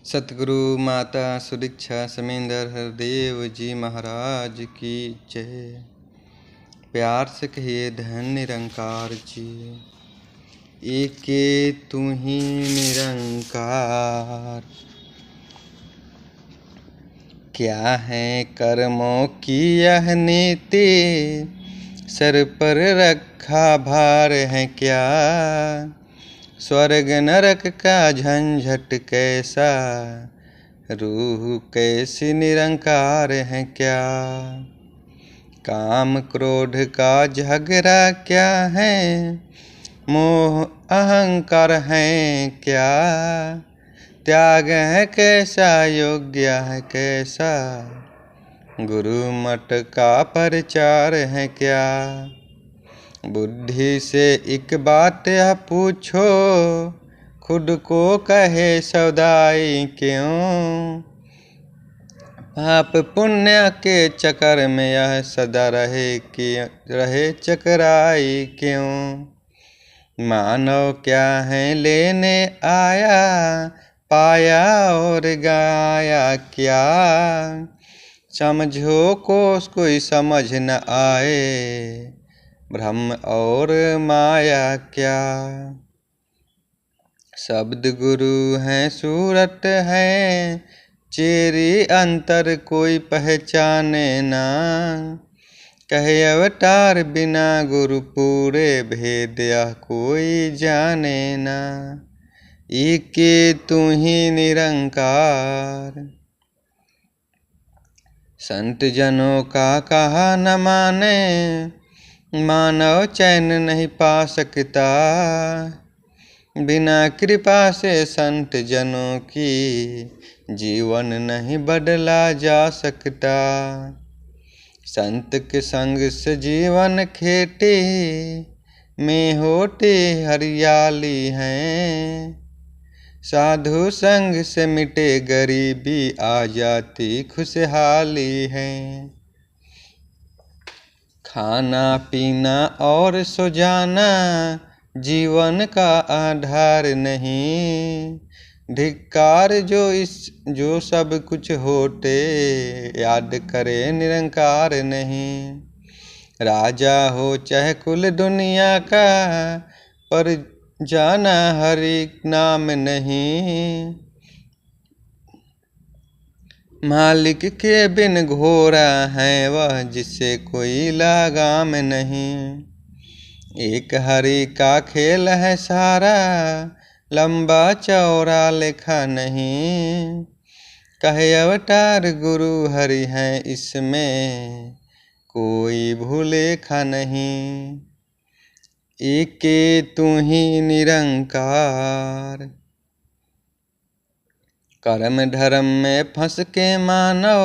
सतगुरु माता सुदीक्षा समेंद्र हरदेव जी महाराज की जय। प्यार से कहिए धन निरंकार जी, एके तू ही निरंकार। क्या है कर्मों की यह नीति, सर पर रखा भार है क्या। स्वर्ग नरक का झंझट कैसा, रूह कैसी निरंकार है क्या। काम क्रोध का झगड़ा क्या है, मोह अहंकार है क्या। त्याग है कैसा, योग्य है कैसा, गुरु मठ का प्रचार है क्या। बुद्धि से एक बात यह पूछो, खुद को कहे सौदाई क्यों। पाप पुण्य के चक्कर में यह सदा रहे चकराई क्यों। मानव क्या है लेने आया, पाया और गाया क्या। समझो को कोई समझ न आए, ब्रह्म और माया क्या। शब्द गुरु हैं सूरत है, चेरी अंतर कोई पहचाने ना। कहे अवतार बिना गुरु पूरे, भेद यह कोई जाने ना। एके तू ही निरंकार। संत जनों का कहा न माने, मानव चैन नहीं पा सकता। बिना कृपा से संत जनों की, जीवन नहीं बदला जा सकता। संत के संग से जीवन खेती में होती हरियाली है। साधु संग से मिटे गरीबी, आ जाती खुशहाली है। खाना पीना और सो जाना जीवन का आधार नहीं। धिक्कार जो सब कुछ होते, याद करे निरंकार नहीं। राजा हो चाहे कुल दुनिया का, पर जाना हरि नाम नहीं। मालिक के बिन घोरा है वह, जिसे कोई लगाम नहीं। एक हरि का खेल है सारा, लंबा चौड़ा लेखा नहीं। कहे अवतार गुरु हरि है इसमें, कोई भूलेखा नहीं। एके तू ही निरंकार। कर्म धर्म में फंस के मानव,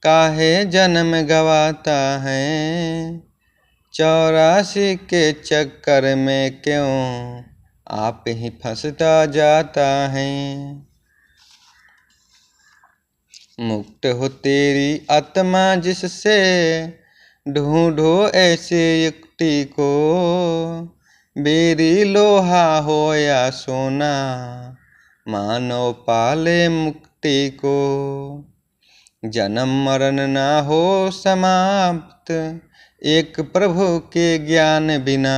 काहे जन्म गवाता है। 84 के चक्कर में क्यों आप ही फंसता जाता है। मुक्त हो तेरी आत्मा जिससे, ढूंढो ऐसे युक्ति को। बेरी लोहा हो या सोना, मानव पाले मुक्ति को। जन्म मरण ना हो समाप्त, एक प्रभु के ज्ञान बिना।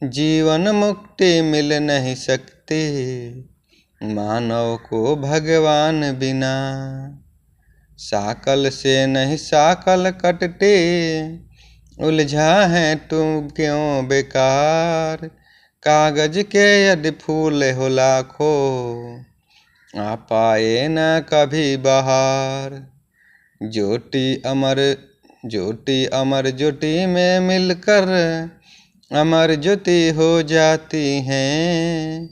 जीवन मुक्ति मिल नहीं सकती, मानव को भगवान बिना। साकल से नहीं साकल कटते, उलझा है तू क्यों बेकार। कागज के यदि फूल हो लाखों, आ पाए न कभी बहार। ज्योति अमर ज्योति में मिलकर, अमर ज्योति हो जाती हैं।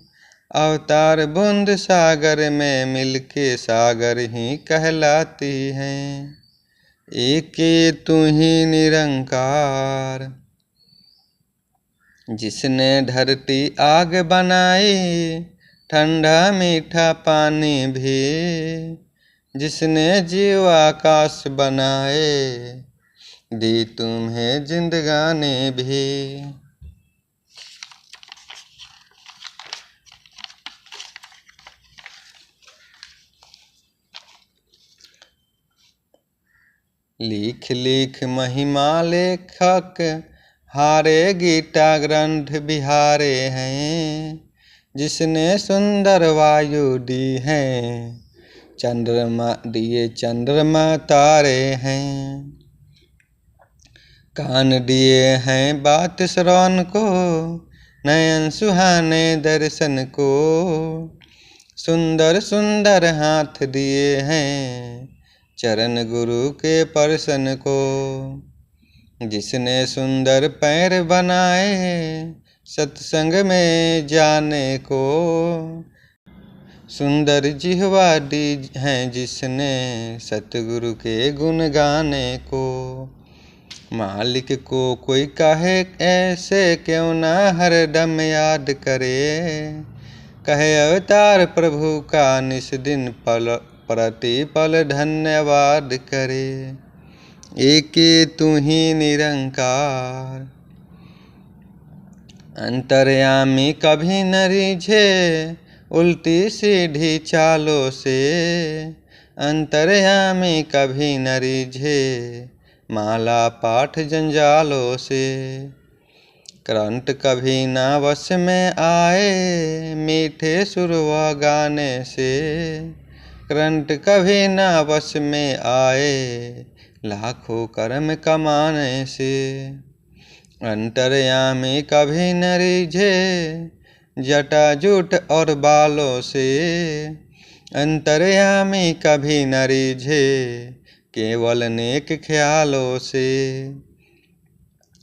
अवतार बूंद सागर में मिलके, सागर ही कहलाती हैं। एके तू ही निरंकार। जिसने धरती आग बनाई, ठंडा मीठा पानी भी। जिसने जीव आकाश बनाए, दी तुम्हें जिंदगानी भी। लिख लिख महिमा लेखक हारे गीता ग्रंथ बिहारे हैं। जिसने सुंदर वायु दी है, चंद्रमा दिए चंद्रमा तारे हैं। कान दिए हैं बात श्रवण को, नयन सुहाने दर्शन को। सुंदर सुंदर हाथ दिए हैं, चरण गुरु के परसन को। जिसने सुंदर पैर बनाए, सत्संग में जाने को। सुंदर जिह्वा दी है जिसने, सतगुरु के गुण गाने को। मालिक को कोई कहे ऐसे, क्यों ना हरदम याद करे। कहे अवतार प्रभु का निस दिन पल प्रतिपल धन्यवाद करे। एके तू ही निरंकार, अंतर्यामी कभी न रिझे। उल्टी सीधी चालों से, अंतर्यामी कभी न रिझे। माला पाठ जंजालों से। करंट कभी ना वश में आए, मीठे सुर व गाने से। करंट कभी ना वश में आए, लाखों कर्म कमाने से। अंतर्यामी कभी न रिझे, जटा जूट और बालों से। अंतर्यामी कभी न रिझे, केवल नेक ख्यालों से।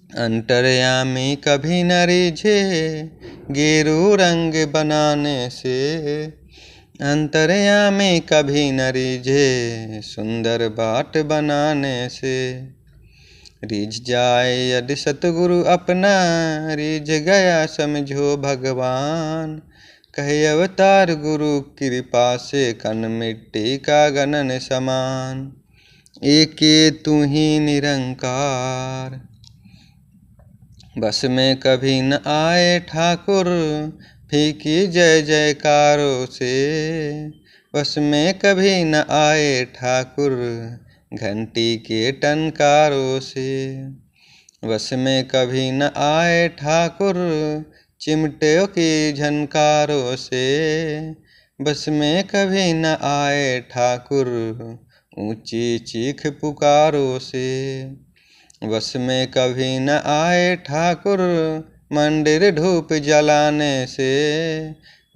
अंतर्यामी कभी न रिझे, गेरू रंग बनाने से। अंतर्यामी कभी न रिझे, सुंदर बाट बनाने से। रिझ जाए यदि सतगुरु अपना, रिझ गया समझो भगवान। कहे अवतार गुरु कृपा से, कण मिट्टी का गणन समान। एके तू ही निरंकार, बस में कभी न आए ठाकुर। फीकी जय जयकारों से। बस में कभी न आए ठाकुर, घंटी के टनकारों से। बस में कभी न आए ठाकुर, चिमटियों की झनकारों से। बस में कभी न आए ठाकुर, ऊंची चीख पुकारों से। बस में कभी न आए ठाकुर, मंदिर धूप जलाने से।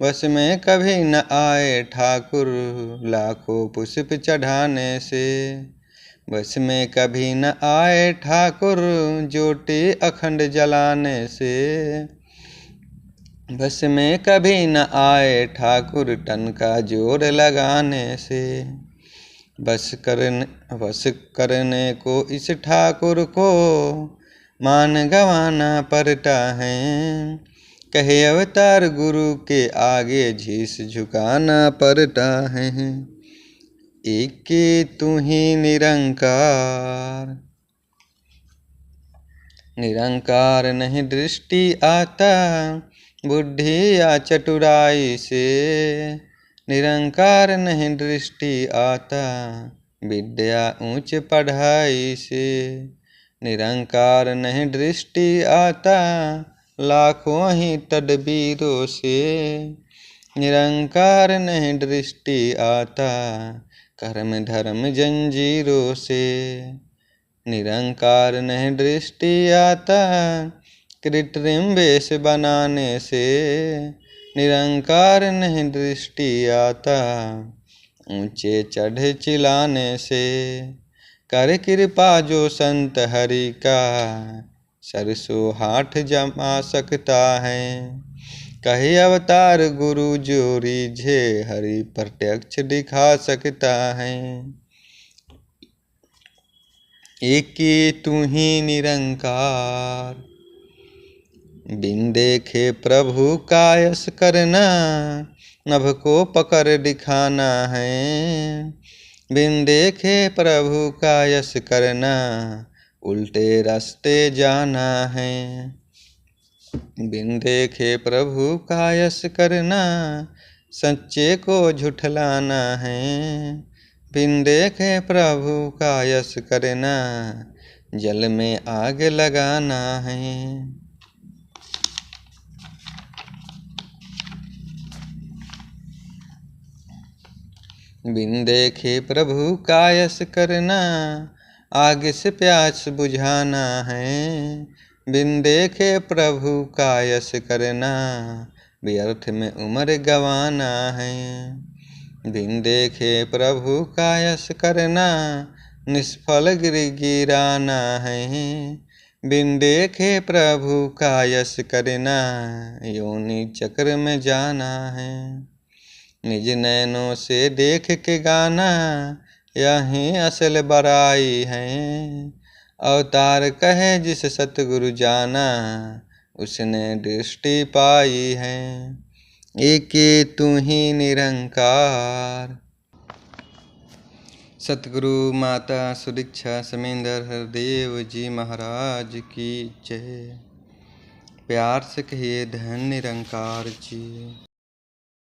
बस में कभी न आए ठाकुर, लाखों पुष्प चढ़ाने से। बस में कभी न आए ठाकुर, ज्योति अखंड जलाने से। बस में कभी न आए ठाकुर, तन का जोर लगाने से। बस करने को इस ठाकुर को, मान गंवाना पड़ता है। कहे अवतार गुरु के आगे, शीश झुकाना पड़ता है। एके तू ही निरंकार, निरंकार नहीं दृष्टि आता, बुद्धि या चतुराई से। निरंकार नहीं दृष्टि आता, विद्या ऊंच पढ़ाई से। निरंकार नहीं दृष्टि आता, लाखों ही तदबीरों से। निरंकार नहीं दृष्टि आता, कर्म धर्म जंजीरों से। निरंकार नहीं दृष्टि आता, कृत्रिम वेश बनाने से। निरंकार नहीं दृष्टि आता, ऊंचे चढ़े चिल्लाने से। कर कृपा जो संत हरि का, सरसों हाथ जमा सकता है। कहे अवतार गुरु जो रिझे, हरि प्रत्यक्ष दिखा सकता है। एके तू ही निरंकार, बिन देखे प्रभु का यश करना, नभ को पकड़ दिखाना है। बिन देखे प्रभु का यश करना, उल्टे रास्ते जाना है। बिन देखे प्रभु का यश करना, सच्चे को झुठलाना है। बिन देखे प्रभु का यश करना, जल में आग लगाना है। बिन देखे प्रभु का यश करना, आग से प्यास बुझाना है। बिन देखे प्रभु का यश करना, व्यर्थ में उम्र गंवाना है। बिन देखे प्रभु का यश करना, निष्फल गिराना है। बिन देखे प्रभु का यश करना, योनि चक्र में जाना है। निज नैनों से देख के गाना, यही असल बड़ाई है। अवतार कहे जिस सतगुरु जाना, उसने दृष्टि पाई है। एके तू ही निरंकार। सतगुरु माता सुदीक्षा समेंदर हरदेव जी महाराज की जय। प्यार से कहिए धन निरंकार जी।